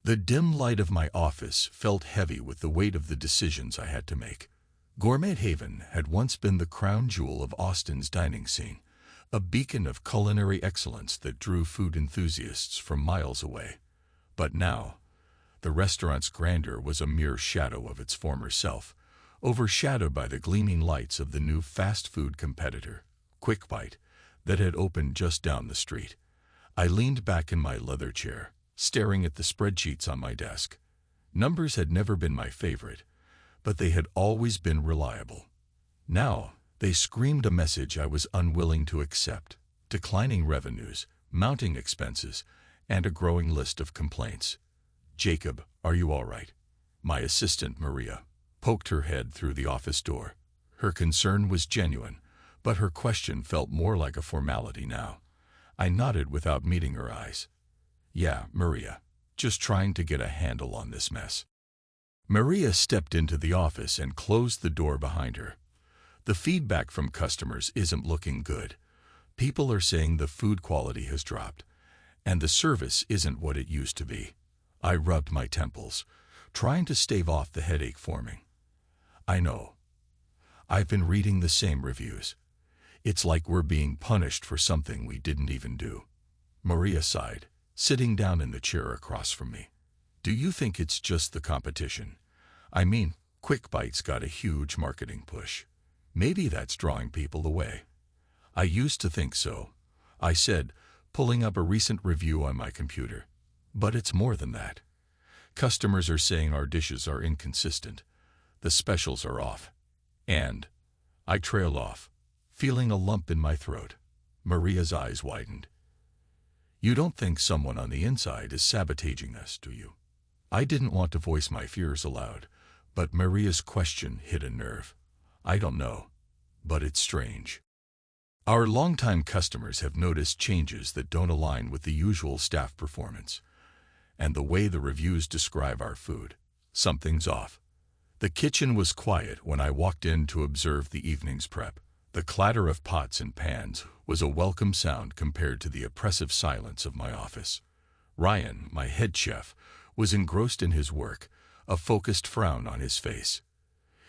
The dim light of my office felt heavy with the weight of the decisions I had to make. Gourmet Haven had once been the crown jewel of Austin's dining scene, a beacon of culinary excellence that drew food enthusiasts from miles away. But now, the restaurant's grandeur was a mere shadow of its former self, overshadowed by the gleaming lights of the new fast food competitor, Quick Bite, that had opened just down the street. I leaned back in my leather chair, staring at the spreadsheets on my desk. Numbers had never been my favorite, but they had always been reliable. Now, they screamed a message I was unwilling to accept: declining revenues, mounting expenses, and a growing list of complaints. "Jacob, are you all right?" My assistant, Maria, poked her head through the office door. Her concern was genuine, but her question felt more like a formality now. I nodded without meeting her eyes. "Yeah, Maria, just trying to get a handle on this mess." Maria stepped into the office and closed the door behind her. "The feedback from customers isn't looking good. People are saying the food quality has dropped, and the service isn't what it used to be." I rubbed my temples, trying to stave off the headache forming. "I know. I've been reading the same reviews. It's like we're being punished for something we didn't even do." Maria sighed, sitting down in the chair across from me. "Do you think it's just the competition? I mean, Quick Bite's got a huge marketing push. Maybe that's drawing people away." "I used to think so," I said, pulling up a recent review on my computer. "But it's more than that. Customers are saying our dishes are inconsistent, the specials are off, and—" I trailed off, feeling a lump in my throat. Maria's eyes widened. "You don't think someone on the inside is sabotaging us, do you?" I didn't want to voice my fears aloud, but Maria's question hit a nerve. "I don't know, but it's strange. Our longtime customers have noticed changes that don't align with the usual staff performance, and the way the reviews describe our food. Something's off." The kitchen was quiet when I walked in to observe the evening's prep. The clatter of pots and pans was a welcome sound compared to the oppressive silence of my office. Ryan, my head chef, was engrossed in his work, a focused frown on his face.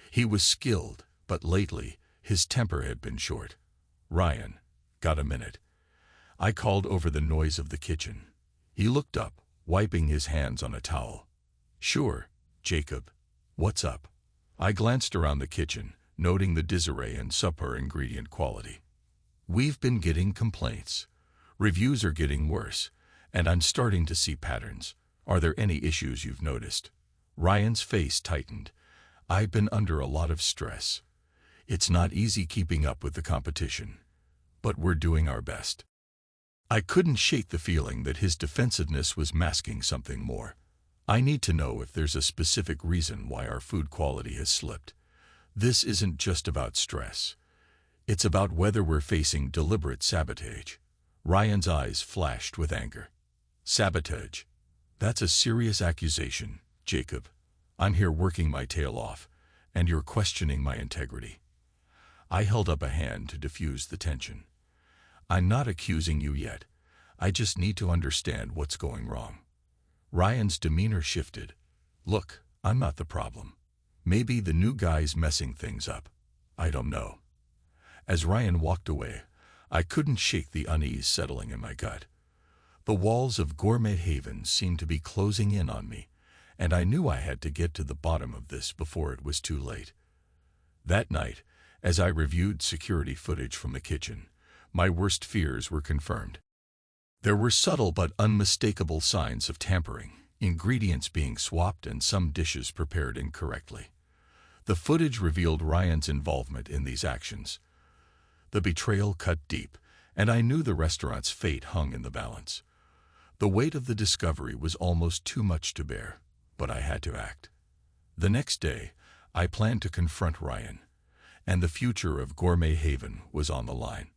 He was skilled, but lately his temper had been short. "Ryan, got a minute?" I called over the noise of the kitchen. He looked up, wiping his hands on a towel. "Sure, Jacob. What's up?" I glanced around the kitchen, noting the disarray and subpar ingredient quality. "We've been getting complaints. Reviews are getting worse, and I'm starting to see patterns. Are there any issues you've noticed?" Ryan's face tightened. "I've been under a lot of stress. It's not easy keeping up with the competition, but we're doing our best." I couldn't shake the feeling that his defensiveness was masking something more. "I need to know if there's a specific reason why our food quality has slipped. This isn't just about stress. It's about whether we're facing deliberate sabotage." Ryan's eyes flashed with anger. "Sabotage? That's a serious accusation, Jacob. I'm here working my tail off, and you're questioning my integrity." I held up a hand to diffuse the tension. "I'm not accusing you yet. I just need to understand what's going wrong." Ryan's demeanor shifted. "Look, I'm not the problem. Maybe the new guy's messing things up. I don't know." As Ryan walked away, I couldn't shake the unease settling in my gut. The walls of Gourmet Haven seemed to be closing in on me, and I knew I had to get to the bottom of this before it was too late. That night, as I reviewed security footage from the kitchen, my worst fears were confirmed. There were subtle but unmistakable signs of tampering, ingredients being swapped and some dishes prepared incorrectly. The footage revealed Ryan's involvement in these actions. The betrayal cut deep, and I knew the restaurant's fate hung in the balance. The weight of the discovery was almost too much to bear, but I had to act. The next day, I planned to confront Ryan, and the future of Gourmet Haven was on the line.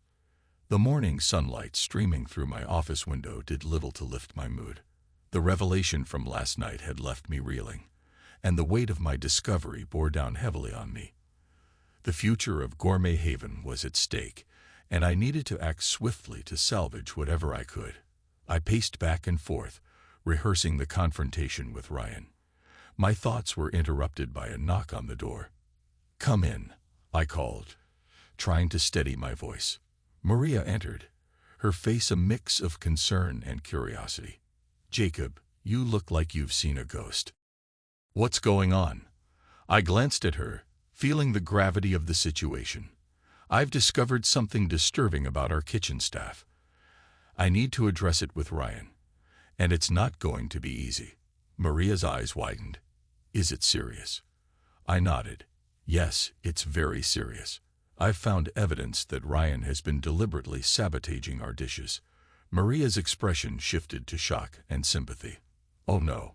The morning sunlight streaming through my office window did little to lift my mood. The revelation from last night had left me reeling, and the weight of my discovery bore down heavily on me. The future of Gourmet Haven was at stake, and I needed to act swiftly to salvage whatever I could. I paced back and forth, rehearsing the confrontation with Ryan. My thoughts were interrupted by a knock on the door. "Come in," I called, trying to steady my voice. Maria entered, her face a mix of concern and curiosity. "Jacob, you look like you've seen a ghost. What's going on?" I glanced at her, feeling the gravity of the situation. "I've discovered something disturbing about our kitchen staff. I need to address it with Ryan, and it's not going to be easy." Maria's eyes widened. "Is it serious?" I nodded. "Yes, it's very serious. I've found evidence that Ryan has been deliberately sabotaging our dishes." Maria's expression shifted to shock and sympathy. "Oh no.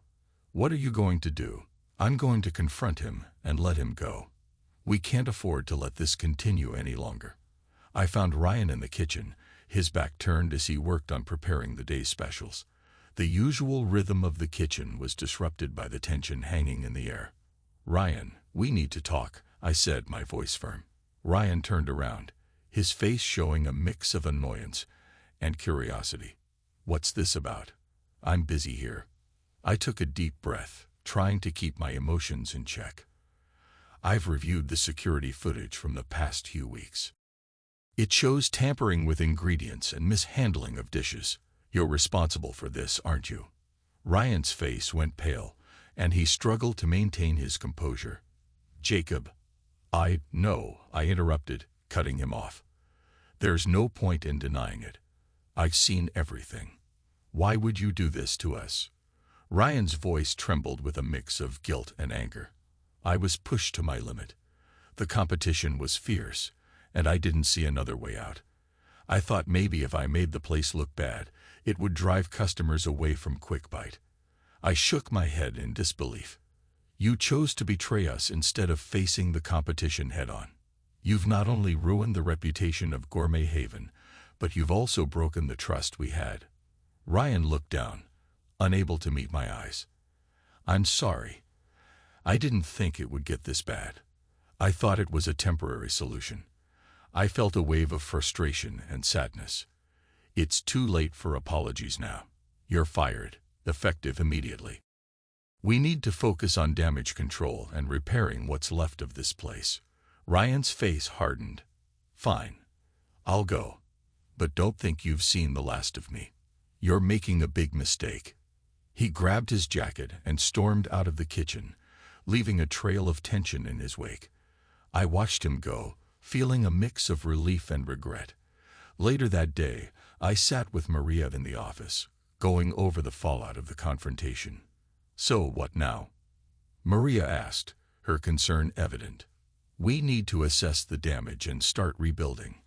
What are you going to do?" "I'm going to confront him and let him go. We can't afford to let this continue any longer." I found Ryan in the kitchen, his back turned as he worked on preparing the day's specials. The usual rhythm of the kitchen was disrupted by the tension hanging in the air. "Ryan, we need to talk," I said, my voice firm. Ryan turned around, his face showing a mix of annoyance and curiosity. "What's this about?" "I'm busy here." I took a deep breath, trying to keep my emotions in check. "I've reviewed the security footage from the past few weeks. It shows tampering with ingredients and mishandling of dishes. You're responsible for this, aren't you?" Ryan's face went pale, and he struggled to maintain his composure. "Jacob, No," I interrupted, cutting him off. "There's no point in denying it. I've seen everything. Why would you do this to us?" Ryan's voice trembled with a mix of guilt and anger. "I was pushed to my limit. The competition was fierce, and I didn't see another way out. I thought maybe if I made the place look bad, it would drive customers away from Quick Bite." I shook my head in disbelief. "You chose to betray us instead of facing the competition head-on. You've not only ruined the reputation of Gourmet Haven, but you've also broken the trust we had." Ryan looked down, unable to meet my eyes. "I'm sorry. I didn't think it would get this bad. I thought it was a temporary solution." I felt a wave of frustration and sadness. "It's too late for apologies now. You're fired, effective immediately. We need to focus on damage control and repairing what's left of this place." Ryan's face hardened. "Fine. I'll go. But don't think you've seen the last of me. You're making a big mistake." He grabbed his jacket and stormed out of the kitchen, leaving a trail of tension in his wake. I watched him go, feeling a mix of relief and regret. Later that day, I sat with Maria in the office, going over the fallout of the confrontation. "So what now?" Maria asked, her concern evident. "We need to assess the damage and start rebuilding,"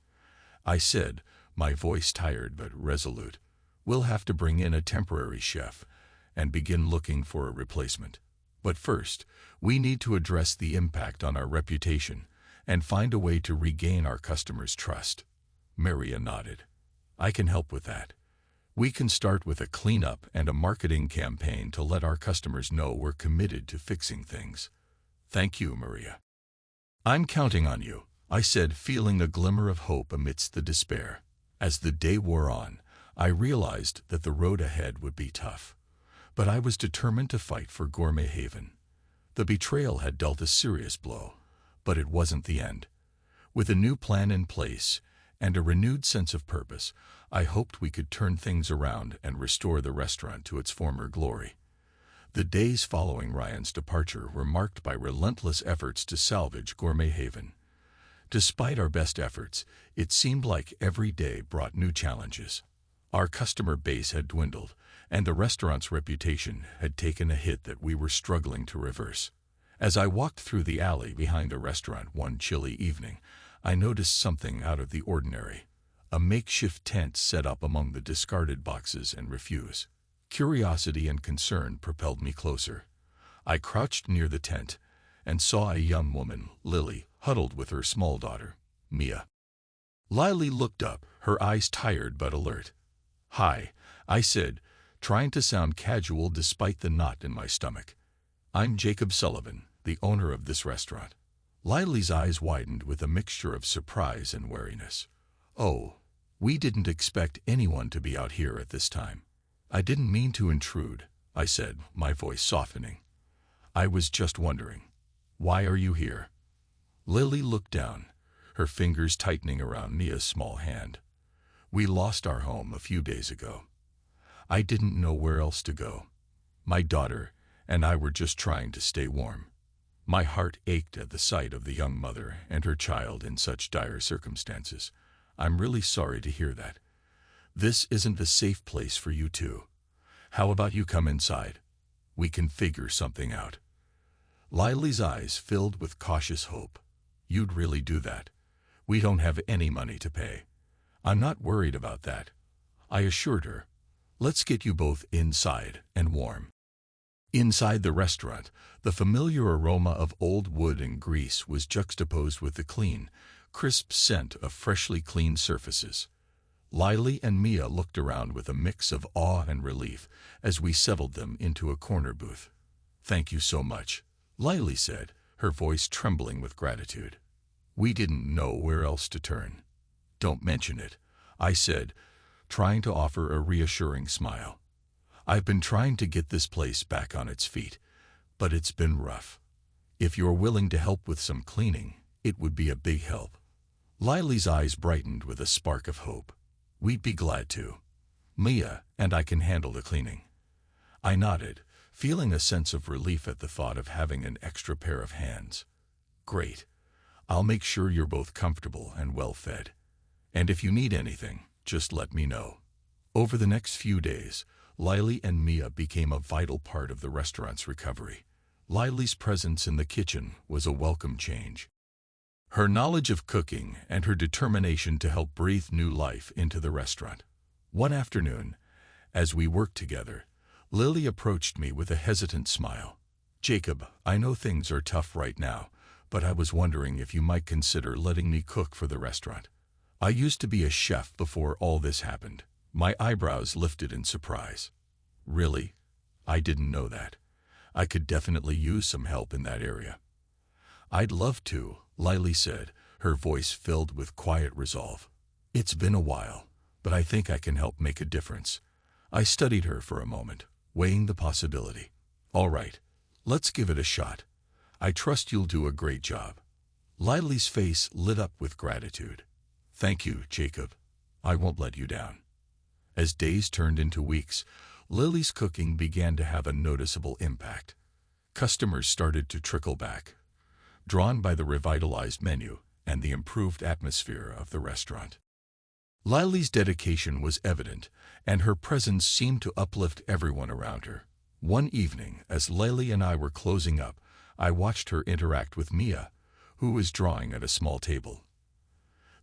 I said, my voice tired but resolute. "We'll have to bring in a temporary chef and begin looking for a replacement. But first, we need to address the impact on our reputation and find a way to regain our customers' trust." Maria nodded. "I can help with that. We can start with a cleanup and a marketing campaign to let our customers know we're committed to fixing things." "Thank you, Maria. I'm counting on you," I said, feeling a glimmer of hope amidst the despair. As the day wore on, I realized that the road ahead would be tough. But I was determined to fight for Gourmet Haven. The betrayal had dealt a serious blow, but it wasn't the end. With a new plan in place and a renewed sense of purpose, I hoped we could turn things around and restore the restaurant to its former glory. The days following Ryan's departure were marked by relentless efforts to salvage Gourmet Haven. Despite our best efforts, it seemed like every day brought new challenges. Our customer base had dwindled, and the restaurant's reputation had taken a hit that we were struggling to reverse. As I walked through the alley behind the restaurant one chilly evening, I noticed something out of the ordinary. A makeshift tent set up among the discarded boxes and refuse. Curiosity and concern propelled me closer. I crouched near the tent and saw a young woman, Lily, huddled with her small daughter, Mia. Lily looked up, her eyes tired but alert. "Hi," I said, trying to sound casual despite the knot in my stomach. "I'm Jacob Sullivan, the owner of this restaurant." Lily's eyes widened with a mixture of surprise and wariness. "Oh, we didn't expect anyone to be out here at this time." I didn't mean to intrude, I said, my voice softening. I was just wondering. Why are you here? Lily looked down, her fingers tightening around Mia's small hand. We lost our home a few days ago. I didn't know where else to go. My daughter and I were just trying to stay warm. My heart ached at the sight of the young mother and her child in such dire circumstances. I'm really sorry to hear that. This isn't a safe place for you two. How about you come inside? We can figure something out. Lily's eyes filled with cautious hope. You'd really do that? We don't have any money to pay. I'm not worried about that, I assured her. Let's get you both inside and warm. Inside the restaurant, the familiar aroma of old wood and grease was juxtaposed with the clean, crisp scent of freshly cleaned surfaces. Lily and Mia looked around with a mix of awe and relief as we settled them into a corner booth. Thank you so much, Lily said, her voice trembling with gratitude. We didn't know where else to turn. Don't mention it, I said, trying to offer a reassuring smile. I've been trying to get this place back on its feet, but it's been rough. If you're willing to help with some cleaning, it would be a big help. Lily's eyes brightened with a spark of hope. We'd be glad to. Mia and I can handle the cleaning. I nodded, feeling a sense of relief at the thought of having an extra pair of hands. Great. I'll make sure you're both comfortable and well fed. And if you need anything, just let me know. Over the next few days, Lily and Mia became a vital part of the restaurant's recovery. Lily's presence in the kitchen was a welcome change. Her knowledge of cooking and her determination to help breathe new life into the restaurant. One afternoon, as we worked together, Lily approached me with a hesitant smile. Jacob, I know things are tough right now, but I was wondering if you might consider letting me cook for the restaurant. I used to be a chef before all this happened. My eyebrows lifted in surprise. Really? I didn't know that. I could definitely use some help in that area. I'd love to, Lily said, her voice filled with quiet resolve. It's been a while, but I think I can help make a difference. I studied her for a moment, weighing the possibility. All right, let's give it a shot. I trust you'll do a great job. Lily's face lit up with gratitude. Thank you, Jacob. I won't let you down. As days turned into weeks, Lily's cooking began to have a noticeable impact. Customers started to trickle back, drawn by the revitalized menu and the improved atmosphere of the restaurant. Lily's dedication was evident, and her presence seemed to uplift everyone around her. One evening, as Lily and I were closing up, I watched her interact with Mia, who was drawing at a small table.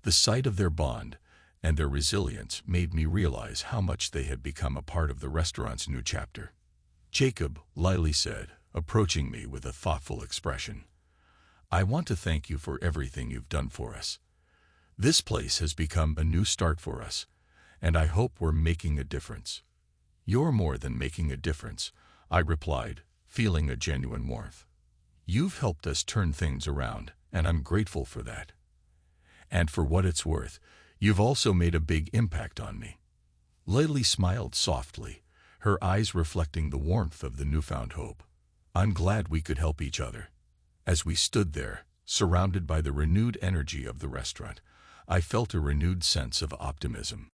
The sight of their bond and their resilience made me realize how much they had become a part of the restaurant's new chapter. Jacob, Lily said, approaching me with a thoughtful expression. I want to thank you for everything you've done for us. This place has become a new start for us, and I hope we're making a difference. You're more than making a difference, I replied, feeling a genuine warmth. You've helped us turn things around, and I'm grateful for that. And for what it's worth, you've also made a big impact on me. Lily smiled softly, her eyes reflecting the warmth of the newfound hope. I'm glad we could help each other. As we stood there, surrounded by the renewed energy of the restaurant, I felt a renewed sense of optimism.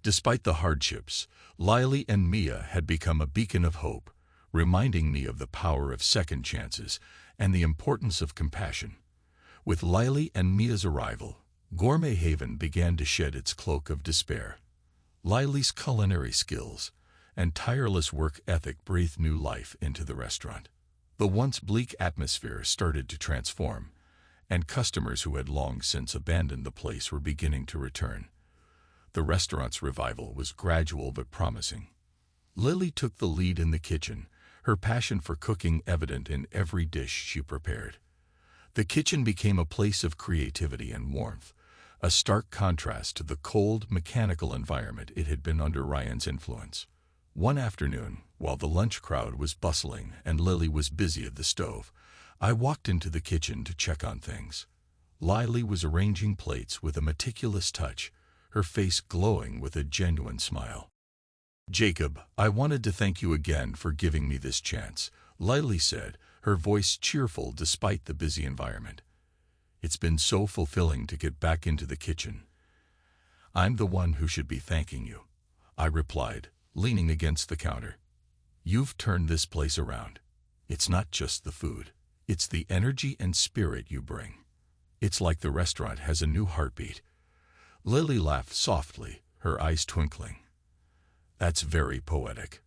Despite the hardships, Lily and Mia had become a beacon of hope, reminding me of the power of second chances and the importance of compassion. With Lily and Mia's arrival, Gourmet Haven began to shed its cloak of despair. Lily's culinary skills and tireless work ethic breathed new life into the restaurant. The once bleak atmosphere started to transform, and customers who had long since abandoned the place were beginning to return. The restaurant's revival was gradual but promising. Lily took the lead in the kitchen, her passion for cooking evident in every dish she prepared. The kitchen became a place of creativity and warmth, a stark contrast to the cold, mechanical environment it had been under Ryan's influence. One afternoon, while the lunch crowd was bustling and Lily was busy at the stove, I walked into the kitchen to check on things. Lily was arranging plates with a meticulous touch, her face glowing with a genuine smile. Jacob, I wanted to thank you again for giving me this chance, Lily said, her voice cheerful despite the busy environment. It's been so fulfilling to get back into the kitchen. I'm the one who should be thanking you, I replied, leaning against the counter. You've turned this place around. It's not just the food. It's the energy and spirit you bring. It's like the restaurant has a new heartbeat. Lily laughed softly, her eyes twinkling. That's very poetic.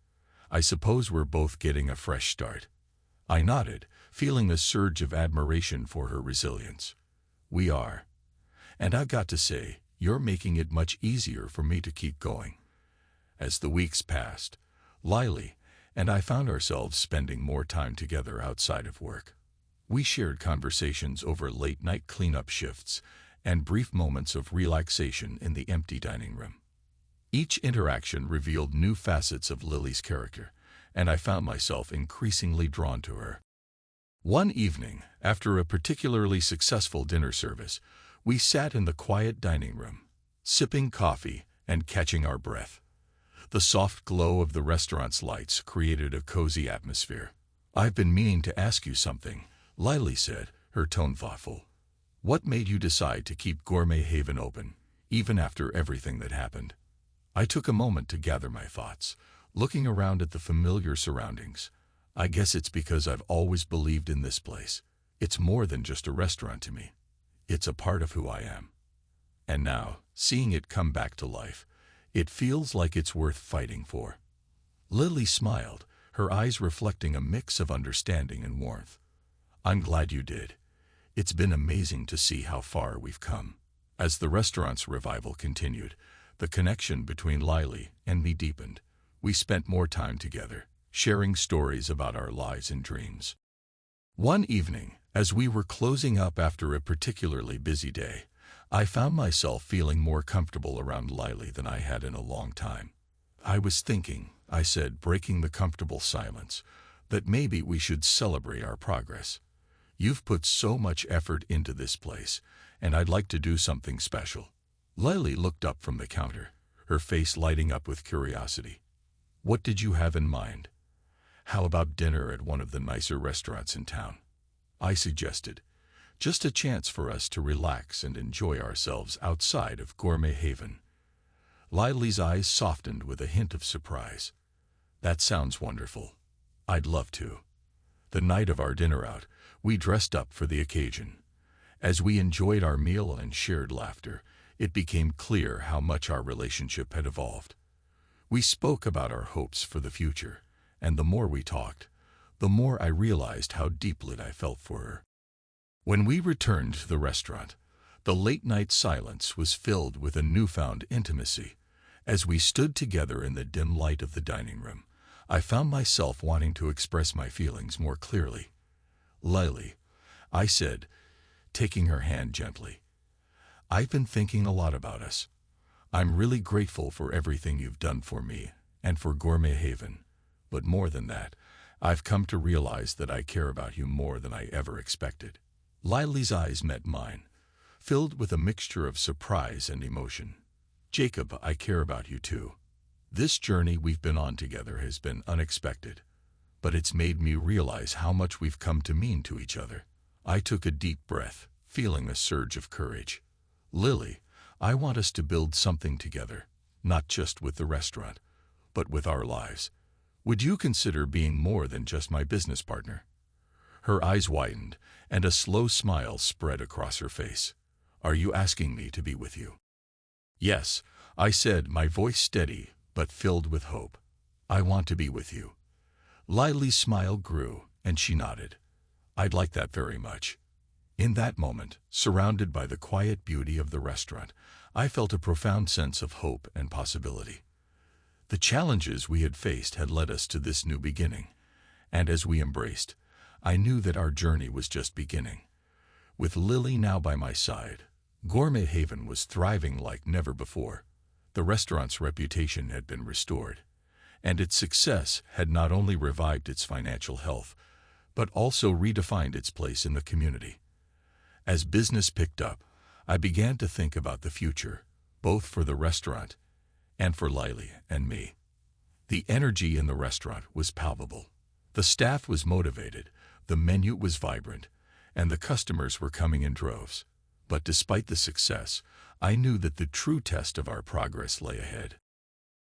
I suppose we're both getting a fresh start. I nodded, feeling a surge of admiration for her resilience. We are. And I've got to say, you're making it much easier for me to keep going. As the weeks passed, Lily and I found ourselves spending more time together outside of work. We shared conversations over late-night cleanup shifts and brief moments of relaxation in the empty dining room. Each interaction revealed new facets of Lily's character, and I found myself increasingly drawn to her. One evening, after a particularly successful dinner service, we sat in the quiet dining room, sipping coffee and catching our breath. The soft glow of the restaurant's lights created a cozy atmosphere. I've been meaning to ask you something, Lily said, her tone thoughtful. What made you decide to keep Gourmet Haven open, even after everything that happened? I took a moment to gather my thoughts, looking around at the familiar surroundings. I guess it's because I've always believed in this place. It's more than just a restaurant to me. It's a part of who I am. And now, seeing it come back to life, it feels like it's worth fighting for. Lily smiled, her eyes reflecting a mix of understanding and warmth. I'm glad you did. It's been amazing to see how far we've come. As the restaurant's revival continued, the connection between Lily and me deepened. We spent more time together, sharing stories about our lives and dreams. One evening, as we were closing up after a particularly busy day, I found myself feeling more comfortable around Lily than I had in a long time. I was thinking, I said, breaking the comfortable silence, that maybe we should celebrate our progress. You've put so much effort into this place, and I'd like to do something special. Lily looked up from the counter, her face lighting up with curiosity. What did you have in mind? How about dinner at one of the nicer restaurants in town? I suggested. Just a chance for us to relax and enjoy ourselves outside of Gourmet Haven. Lily's eyes softened with a hint of surprise. That sounds wonderful. I'd love to. The night of our dinner out, we dressed up for the occasion. As we enjoyed our meal and shared laughter, it became clear how much our relationship had evolved. We spoke about our hopes for the future, and the more we talked, the more I realized how deeply I felt for her. When we returned to the restaurant, the late-night silence was filled with a newfound intimacy. As we stood together in the dim light of the dining room, I found myself wanting to express my feelings more clearly. Lily, I said, taking her hand gently, I've been thinking a lot about us. I'm really grateful for everything you've done for me and for Gourmet Haven. But more than that, I've come to realize that I care about you more than I ever expected. Lily's eyes met mine, filled with a mixture of surprise and emotion. Jacob, I care about you too. This journey we've been on together has been unexpected, but it's made me realize how much we've come to mean to each other. I took a deep breath, feeling a surge of courage. Lily, I want us to build something together, not just with the restaurant, but with our lives. Would you consider being more than just my business partner? Her eyes widened, and a slow smile spread across her face. Are you asking me to be with you? Yes, I said, my voice steady, but filled with hope. I want to be with you. Lily's smile grew, and she nodded. I'd like that very much. In that moment, surrounded by the quiet beauty of the restaurant, I felt a profound sense of hope and possibility. The challenges we had faced had led us to this new beginning, and as we embraced, I knew that our journey was just beginning. With Lily now by my side, Gourmet Haven was thriving like never before. The restaurant's reputation had been restored, and its success had not only revived its financial health, but also redefined its place in the community. As business picked up, I began to think about the future, both for the restaurant and for Lily and me. The energy in the restaurant was palpable. The staff was motivated, the menu was vibrant, and the customers were coming in droves. But despite the success, I knew that the true test of our progress lay ahead.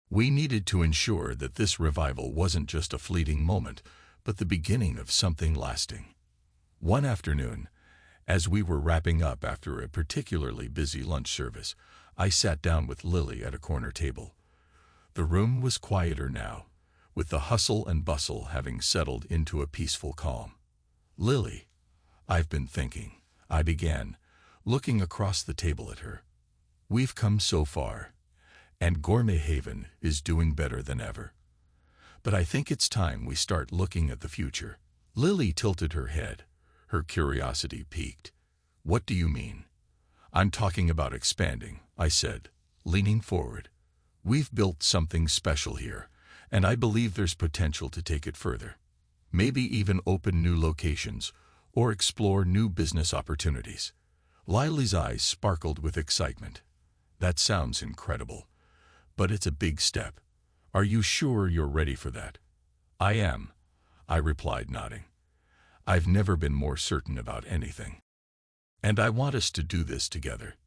We needed to ensure that this revival wasn't just a fleeting moment, but the beginning of something lasting. One afternoon, as we were wrapping up after a particularly busy lunch service, I sat down with Lily at a corner table. The room was quieter now, with the hustle and bustle having settled into a peaceful calm. "Lily, I've been thinking," I began, looking across the table at her. "We've come so far, and Gourmet Haven is doing better than ever. But I think it's time we start looking at the future." Lily tilted her head, her curiosity piqued. "What do you mean?" "I'm talking about expanding," I said, leaning forward. "We've built something special here, and I believe there's potential to take it further. Maybe even open new locations or explore new business opportunities." Lily's eyes sparkled with excitement. "That sounds incredible, but it's a big step. Are you sure you're ready for that?" "I am," I replied, nodding. "I've never been more certain about anything. And I want us to do this together."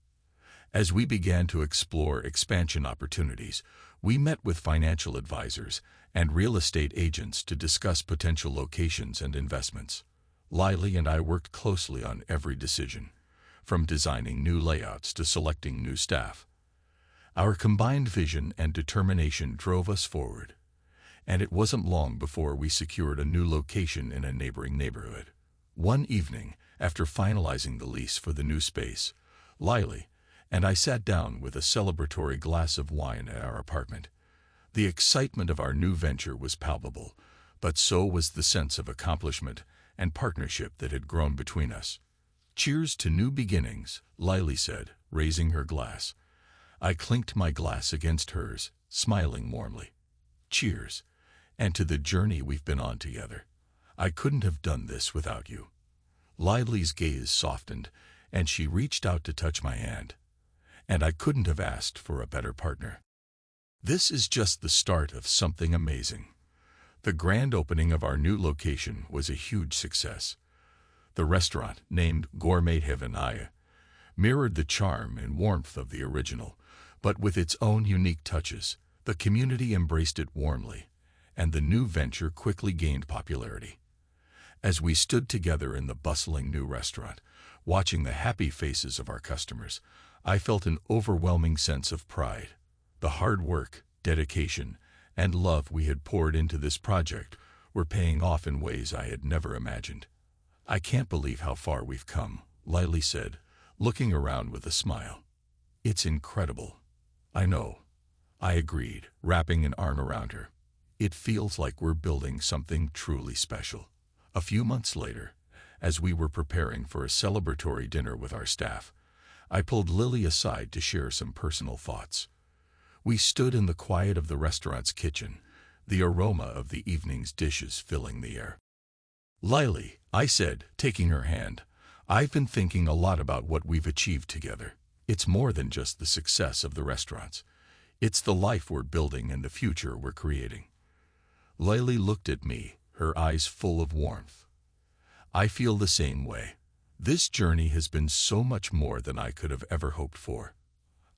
As we began to explore expansion opportunities, we met with financial advisors and real estate agents to discuss potential locations and investments. Lily and I worked closely on every decision, from designing new layouts to selecting new staff. Our combined vision and determination drove us forward, and it wasn't long before we secured a new location in a neighboring neighborhood. One evening, after finalizing the lease for the new space, Lily and I sat down with a celebratory glass of wine at our apartment. The excitement of our new venture was palpable, but so was the sense of accomplishment and partnership that had grown between us. "Cheers to new beginnings," Lily said, raising her glass. I clinked my glass against hers, smiling warmly. "Cheers, and to the journey we've been on together. I couldn't have done this without you." Lily's gaze softened, and she reached out to touch my hand. "And I couldn't have asked for a better partner." This is just the start of something amazing. The grand opening of our new location was a huge success. The restaurant, named Gourmet Haven, mirrored the charm and warmth of the original, but with its own unique touches. The community embraced it warmly, and the new venture quickly gained popularity. As we stood together in the bustling new restaurant, watching the happy faces of our customers, I felt an overwhelming sense of pride. The hard work, dedication, and love we had poured into this project were paying off in ways I had never imagined. "I can't believe how far we've come," Lily said, looking around with a smile. "It's incredible." "I know," I agreed, wrapping an arm around her. "It feels like we're building something truly special." A few months later, as we were preparing for a celebratory dinner with our staff, I pulled Lily aside to share some personal thoughts. We stood in the quiet of the restaurant's kitchen, the aroma of the evening's dishes filling the air. "Lily," I said, taking her hand, "I've been thinking a lot about what we've achieved together. It's more than just the success of the restaurants. It's the life we're building and the future we're creating." Lily looked at me, her eyes full of warmth. "I feel the same way. This journey has been so much more than I could have ever hoped for."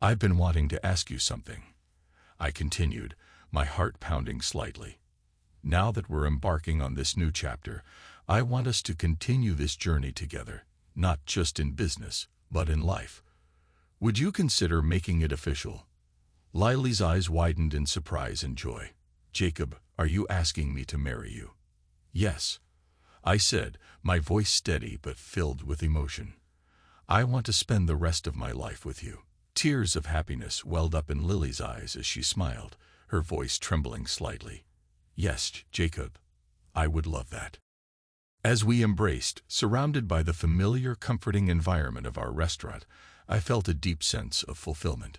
"I've been wanting to ask you something," I continued, my heart pounding slightly. "Now that we're embarking on this new chapter, I want us to continue this journey together, not just in business, but in life. Would you consider making it official?" Lily's eyes widened in surprise and joy. "Jacob, are you asking me to marry you?" "Yes," I said, my voice steady but filled with emotion. "I want to spend the rest of my life with you." Tears of happiness welled up in Lily's eyes as she smiled, her voice trembling slightly. "Yes, Jacob, I would love that." As we embraced, surrounded by the familiar, comforting environment of our restaurant, I felt a deep sense of fulfillment.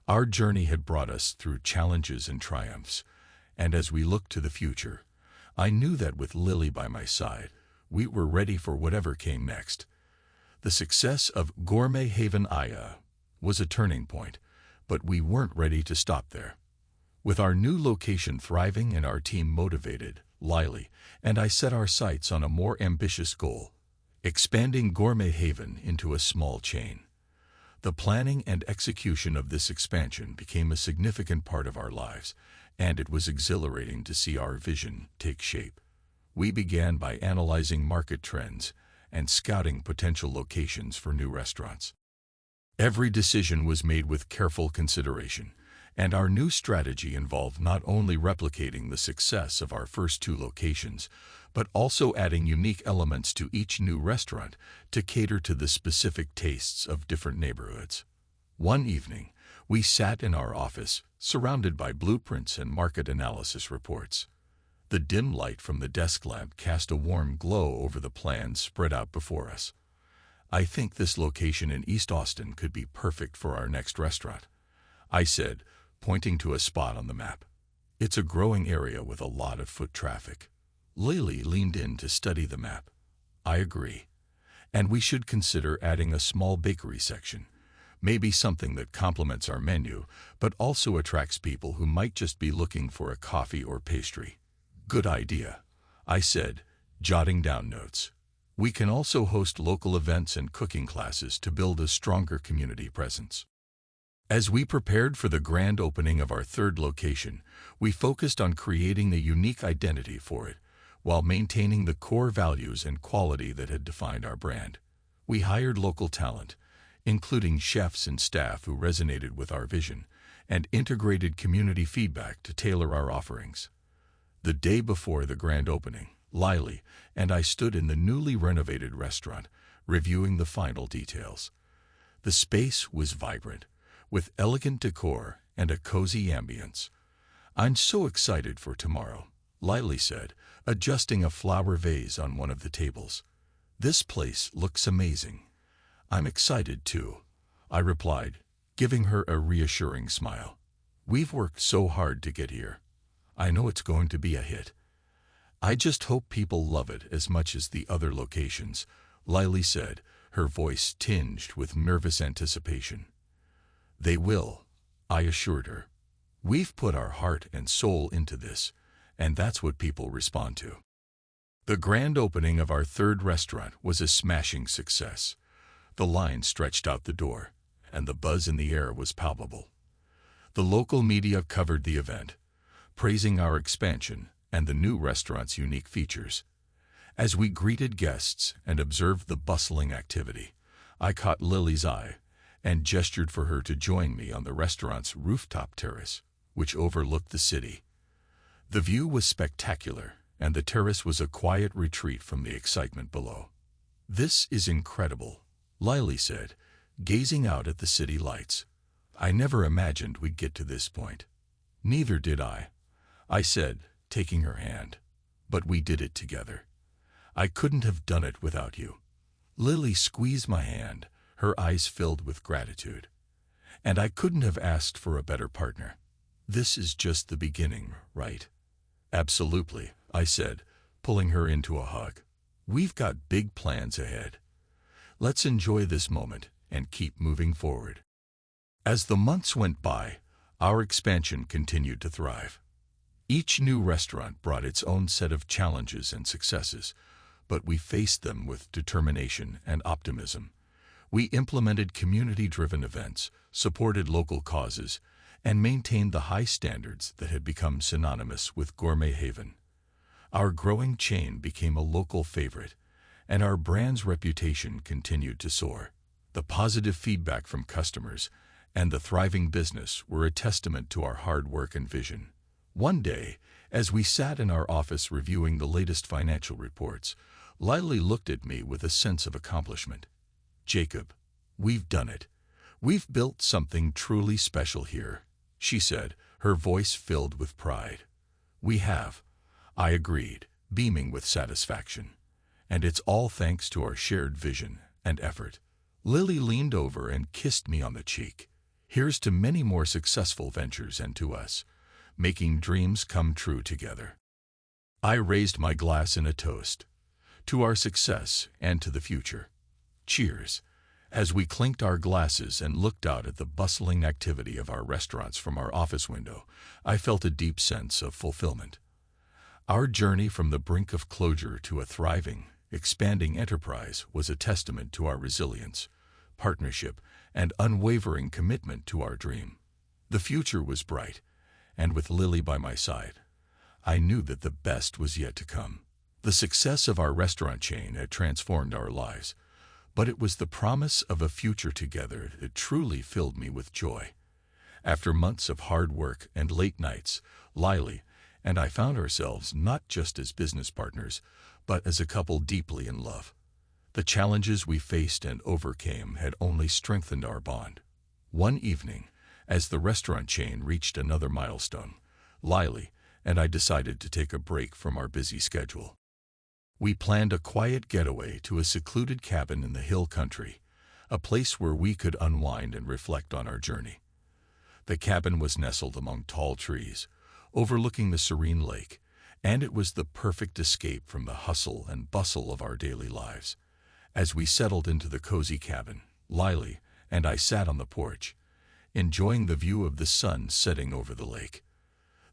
Our journey had brought us through challenges and triumphs, and as we looked to the future, I knew that with Lily by my side, we were ready for whatever came next. The success of Gourmet Haven was a turning point, but we weren't ready to stop there. With our new location thriving and our team motivated, Lily and I set our sights on a more ambitious goal: expanding Gourmet Haven into a small chain. The planning and execution of this expansion became a significant part of our lives, and it was exhilarating to see our vision take shape. We began by analyzing market trends and scouting potential locations for new restaurants. Every decision was made with careful consideration, and our new strategy involved not only replicating the success of our first two locations, but also adding unique elements to each new restaurant to cater to the specific tastes of different neighborhoods. One evening, we sat in our office, surrounded by blueprints and market analysis reports. The dim light from the desk lamp cast a warm glow over the plans spread out before us. "I think this location in East Austin could be perfect for our next restaurant," I said, pointing to a spot on the map. "It's a growing area with a lot of foot traffic." Lily leaned in to study the map. "I agree. And we should consider adding a small bakery section. Maybe something that complements our menu, but also attracts people who might just be looking for a coffee or pastry." "Good idea," I said, jotting down notes. "We can also host local events and cooking classes to build a stronger community presence." As we prepared for the grand opening of our third location, we focused on creating a unique identity for it, while maintaining the core values and quality that had defined our brand. We hired local talent, including chefs and staff who resonated with our vision, and integrated community feedback to tailor our offerings. The day before the grand opening, Lily and I stood in the newly renovated restaurant, reviewing the final details. The space was vibrant, with elegant decor and a cozy ambience. "I'm so excited for tomorrow," Lily said, adjusting a flower vase on one of the tables. "This place looks amazing." "I'm excited too," I replied, giving her a reassuring smile. "We've worked so hard to get here. I know it's going to be a hit." "I just hope people love it as much as the other locations," Lily said, her voice tinged with nervous anticipation. "They will," I assured her. "We've put our heart and soul into this, and that's what people respond to." The grand opening of our third restaurant was a smashing success. The line stretched out the door, and the buzz in the air was palpable. The local media covered the event, praising our expansion and the new restaurant's unique features. As we greeted guests and observed the bustling activity, I caught Lily's eye and gestured for her to join me on the restaurant's rooftop terrace, which overlooked the city. The view was spectacular, and the terrace was a quiet retreat from the excitement below. "This is incredible," Lily said, gazing out at the city lights. "I never imagined we'd get to this point." "Neither did I," I said, taking her hand. "But we did it together. I couldn't have done it without you." Lily squeezed my hand, her eyes filled with gratitude. "And I couldn't have asked for a better partner. This is just the beginning, right?" "Absolutely," I said, pulling her into a hug. "We've got big plans ahead. Let's enjoy this moment and keep moving forward." As the months went by, our expansion continued to thrive. Each new restaurant brought its own set of challenges and successes, but we faced them with determination and optimism. We implemented community-driven events, supported local causes, and maintained the high standards that had become synonymous with Gourmet Haven. Our growing chain became a local favorite, and our brand's reputation continued to soar. The positive feedback from customers and the thriving business were a testament to our hard work and vision. One day, as we sat in our office reviewing the latest financial reports, Lily looked at me with a sense of accomplishment. "Jacob, we've done it. We've built something truly special here," she said, her voice filled with pride. "We have," I agreed, beaming with satisfaction. "And it's all thanks to our shared vision and effort." Lily leaned over and kissed me on the cheek. "Here's to many more successful ventures and to us, making dreams come true together." I raised my glass in a toast. To our success and to the future. Cheers. As we clinked our glasses and looked out at the bustling activity of our restaurants from our office window, I felt a deep sense of fulfillment. Our journey from the brink of closure to a thriving, expanding enterprise was a testament to our resilience, partnership, and unwavering commitment to our dream. The future was bright, and with Lily by my side, I knew that the best was yet to come. The success of our restaurant chain had transformed our lives, but it was the promise of a future together that truly filled me with joy. After months of hard work and late nights, Lily and I found ourselves not just as business partners, but as a couple deeply in love. The challenges we faced and overcame had only strengthened our bond. One evening, as the restaurant chain reached another milestone, Lily and I decided to take a break from our busy schedule. We planned a quiet getaway to a secluded cabin in the hill country, a place where we could unwind and reflect on our journey. The cabin was nestled among tall trees, overlooking the serene lake, and it was the perfect escape from the hustle and bustle of our daily lives. As we settled into the cozy cabin, Lily and I sat on the porch, enjoying the view of the sun setting over the lake.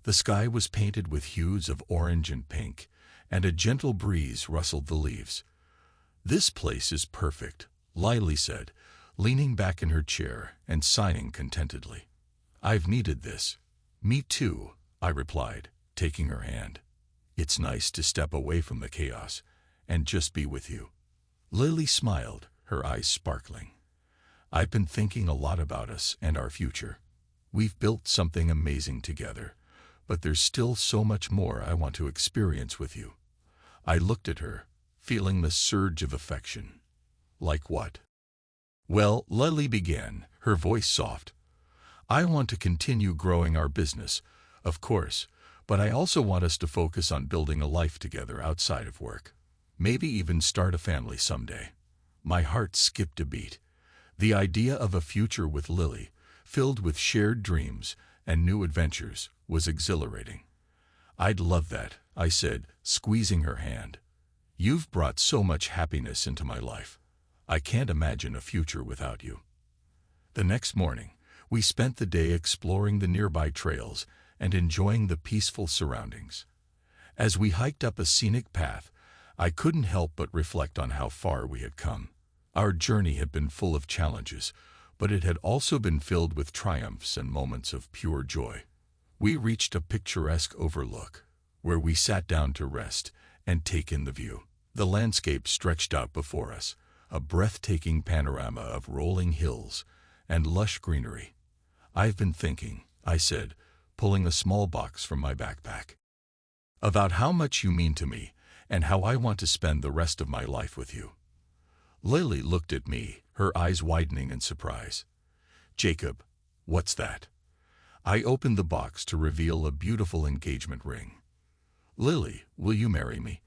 The sky was painted with hues of orange and pink, and a gentle breeze rustled the leaves. "This place is perfect," Lily said, leaning back in her chair and sighing contentedly. "I've needed this." "Me too," I replied, taking her hand. "It's nice to step away from the chaos and just be with you." Lily smiled, her eyes sparkling. "I've been thinking a lot about us and our future. We've built something amazing together, but there's still so much more I want to experience with you." I looked at her, feeling the surge of affection. "Like what?" "Well," Lily began, her voice soft, "I want to continue growing our business, of course, but I also want us to focus on building a life together outside of work. Maybe even start a family someday." My heart skipped a beat. The idea of a future with Lily, filled with shared dreams and new adventures, was exhilarating. "I'd love that," I said, squeezing her hand. "You've brought so much happiness into my life. I can't imagine a future without you." The next morning, we spent the day exploring the nearby trails and enjoying the peaceful surroundings. As we hiked up a scenic path, I couldn't help but reflect on how far we had come. Our journey had been full of challenges, but it had also been filled with triumphs and moments of pure joy. We reached a picturesque overlook, where we sat down to rest and take in the view. The landscape stretched out before us, a breathtaking panorama of rolling hills and lush greenery. "I've been thinking," I said, pulling a small box from my backpack, "about how much you mean to me and how I want to spend the rest of my life with you." Lily looked at me, her eyes widening in surprise. "Jacob, what's that?" I opened the box to reveal a beautiful engagement ring. "Lily, will you marry me?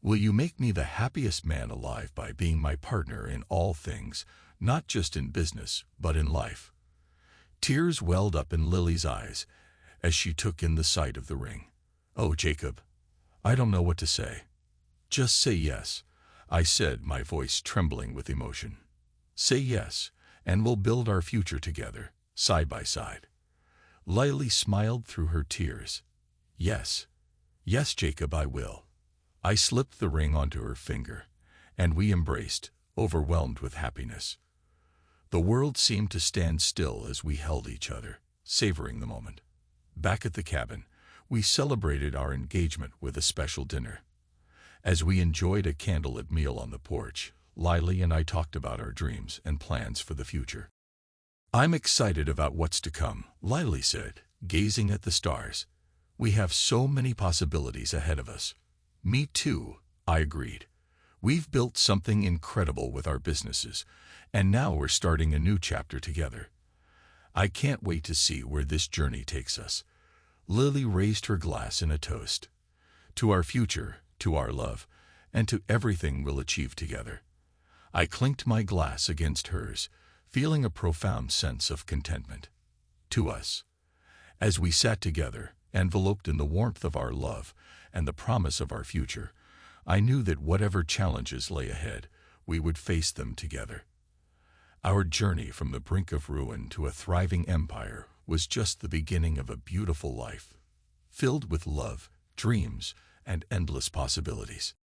Will you make me the happiest man alive by being my partner in all things, not just in business, but in life?" Tears welled up in Lily's eyes as she took in the sight of the ring. "Oh, Jacob, I don't know what to say." "Just say yes," I said, my voice trembling with emotion. "Say yes, and we'll build our future together, side by side." Lily smiled through her tears. "Yes, yes, Jacob, I will." I slipped the ring onto her finger, and we embraced, overwhelmed with happiness. The world seemed to stand still as we held each other, savoring the moment. Back at the cabin, we celebrated our engagement with a special dinner. As we enjoyed a candlelit meal on the porch, Lily and I talked about our dreams and plans for the future. "I'm excited about what's to come," Lily said, gazing at the stars. "We have so many possibilities ahead of us." "Me too," I agreed. "We've built something incredible with our businesses, and now we're starting a new chapter together. I can't wait to see where this journey takes us." Lily raised her glass in a toast. "To our future, to our love, and to everything we'll achieve together." I clinked my glass against hers, feeling a profound sense of contentment. "To us." As we sat together, enveloped in the warmth of our love and the promise of our future, I knew that whatever challenges lay ahead, we would face them together. Our journey from the brink of ruin to a thriving empire was just the beginning of a beautiful life, filled with love, dreams, and endless possibilities.